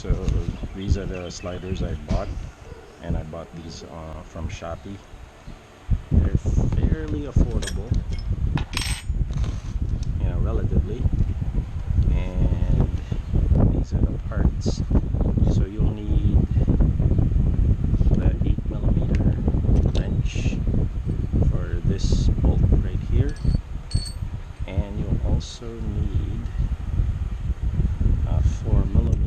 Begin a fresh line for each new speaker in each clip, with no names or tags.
So these are the sliders I bought, and I bought these from Shopee. They're fairly affordable, you know, relatively. And these are the parts. So you'll need the 8mm wrench for this bolt right here, and you'll also need a 4mm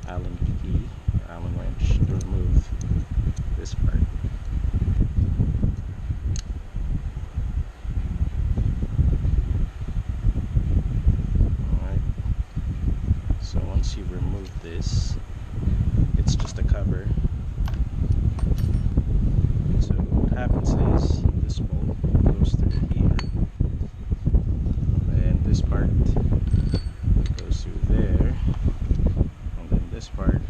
Allen key, Allen wrench to remove this part. Alright, so once you remove this, it's just a cover. So what happens is this bolt goes through here, and this part goes through there, and then this part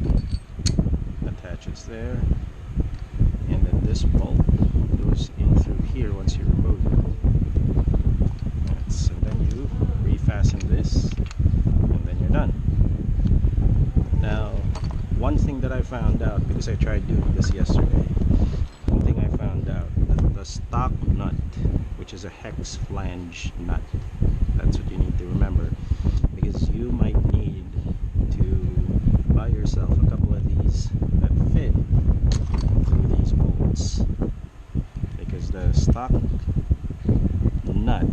attaches there, and then this bolt goes in through here once you remove it. And then you refasten this, and then you're done. Now, one thing that I found out, because I tried doing this yesterday, one thing I found out, that the stock nut, which is a hex flange nut, that's what you need to remember, because you might need to buy yourself a couple of these that fit through these bolts, because the stock nut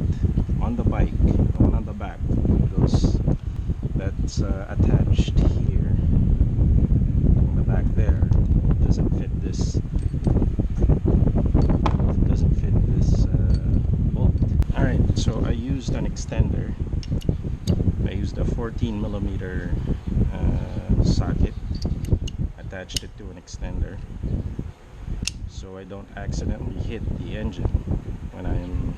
on the bike, the one on the back, that's attached here on the back there, doesn't fit this bolt. Alright, so I used an extender. I used a 14mm socket, attached it to an extender so I don't accidentally hit the engine when I'm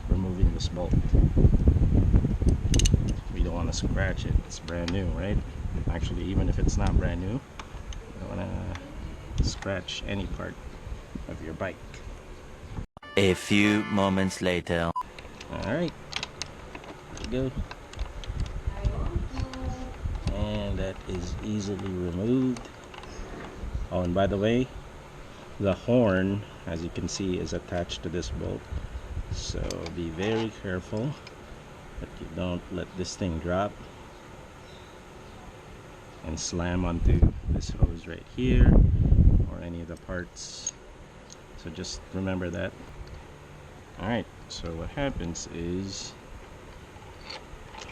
removing this bolt. We don't want to scratch it, it's brand new, right? Actually, even if it's not brand new, you don't want to scratch any part of your bike.
A few moments later.
Alright, there we go. And that is easily removed. Oh, and by the way, the horn, as you can see, is attached to this bolt, so be very careful that you don't let this thing drop and slam onto this hose right here or any of the parts. So just remember that. Alright, so what happens is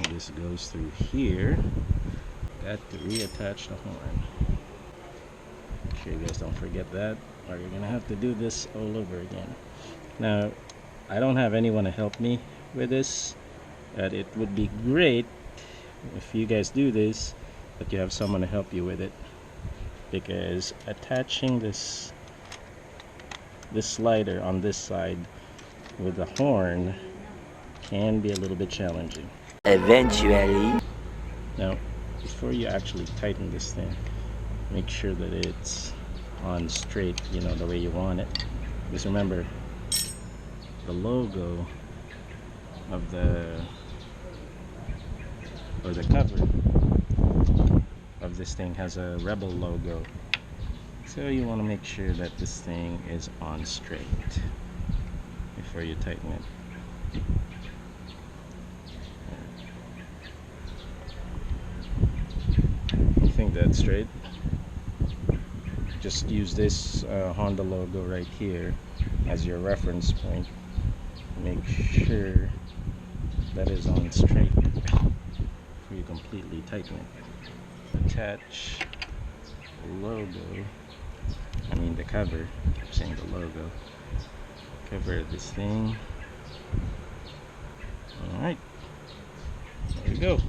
this goes through here. Got to reattach the horn. Make sure you guys don't forget that, or you're gonna have to do this all over again. Now, I don't have anyone to help me with this, but it would be great if you guys do this, that you have someone to help you with it, because attaching this slider on this side with the horn can be a little bit challenging.
Eventually.
Now, before you actually tighten this thing, make sure that it's on straight, you know, the way you want it. Because remember, the logo of the cover of this thing has a Rebel logo, so you want to make sure that this thing is on straight before you tighten it. You think that's straight? Just use this Honda logo right here as your reference point. Make sure that is on straight before you completely tighten it. Attach the logo, I mean the cover, I'm saying the logo, cover of this thing. Alright, there we go.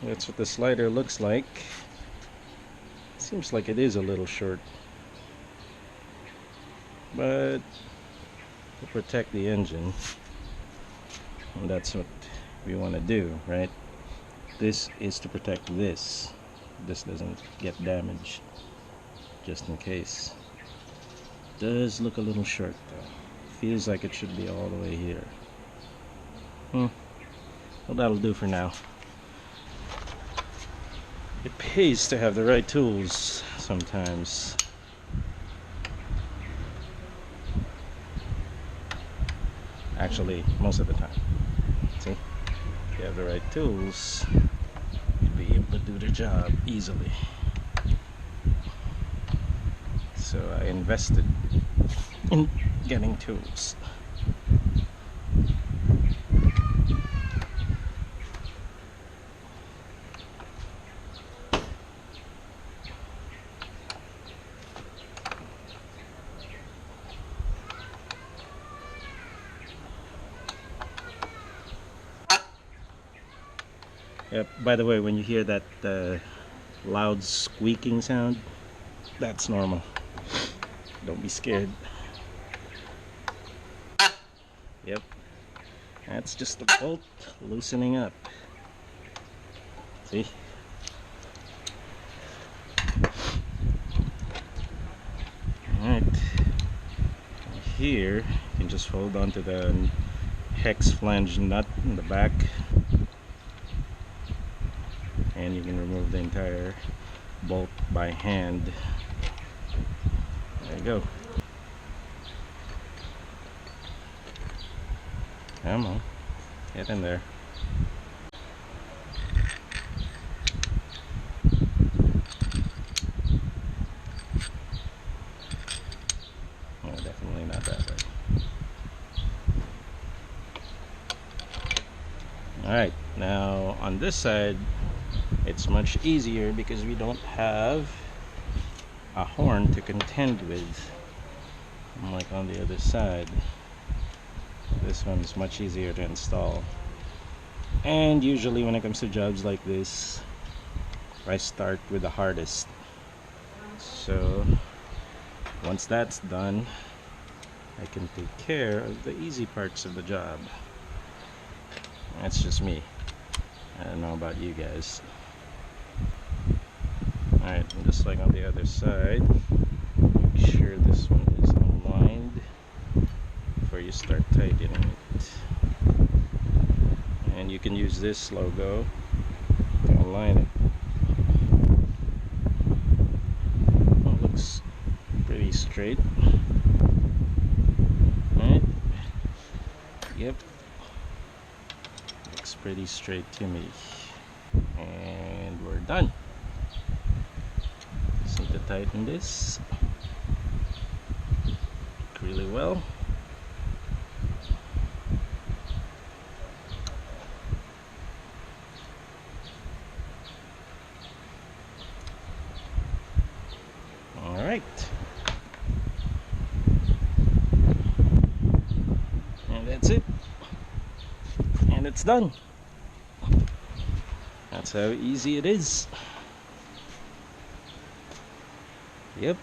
That's what the slider looks like. Seems like it is a little short, but to protect the engine, and that's what we want to do, right? This is to protect this doesn't get damaged, just in case. Does look a little short though. Feels like it should be all the way here. Well, that'll do for now. It pays to have the right tools sometimes. Actually, most of the time. See? If you have the right tools, you'll be able to do the job easily. So I invested in getting tools. Yep, by the way, when you hear that loud squeaking sound, that's normal. Don't be scared. Yep, that's just the bolt loosening up. See? Alright. Here, you can just hold on to the hex flange nut in the back, and you can remove the entire bolt by hand. There you go. Come on, get in there. No, definitely not that way. Alright, now on this side it's much easier because we don't have a horn to contend with, unlike on the other side. This one's much easier to install, and usually when it comes to jobs like this, I start with the hardest. So once that's done, I can take care of the easy parts of the job. That's just me. I don't know about you guys. Alright, and just like on the other side, make sure this one is aligned before you start tightening it. And you can use this logo to align it. Well, it looks pretty straight. Alright. Yep. Looks pretty straight to me. And we're done. Just need to tighten this really well. Alright. And that's it. And it's done. That's how easy it is. Yep.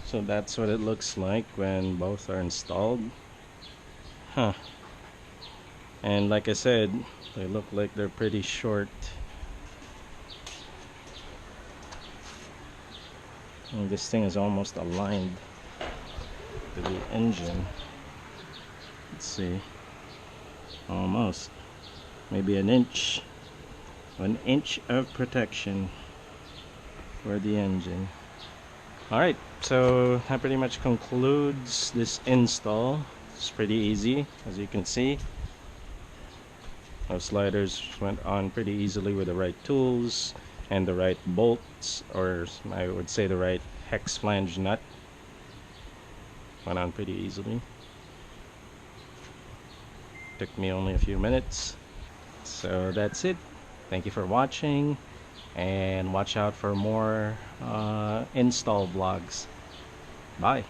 So that's what it looks like when both are installed. Huh. And like I said, they look like they're pretty short. And this thing is almost aligned to the engine. Let's see. Almost. Maybe an inch. 1 inch of protection for the engine. Alright, so that pretty much concludes this install. It's pretty easy, as you can see. Those sliders went on pretty easily with the right tools and the right bolts, or I would say the right hex flange nut. Went on pretty easily. Took me only a few minutes. So that's it. Thank you for watching, and watch out for more install vlogs. Bye.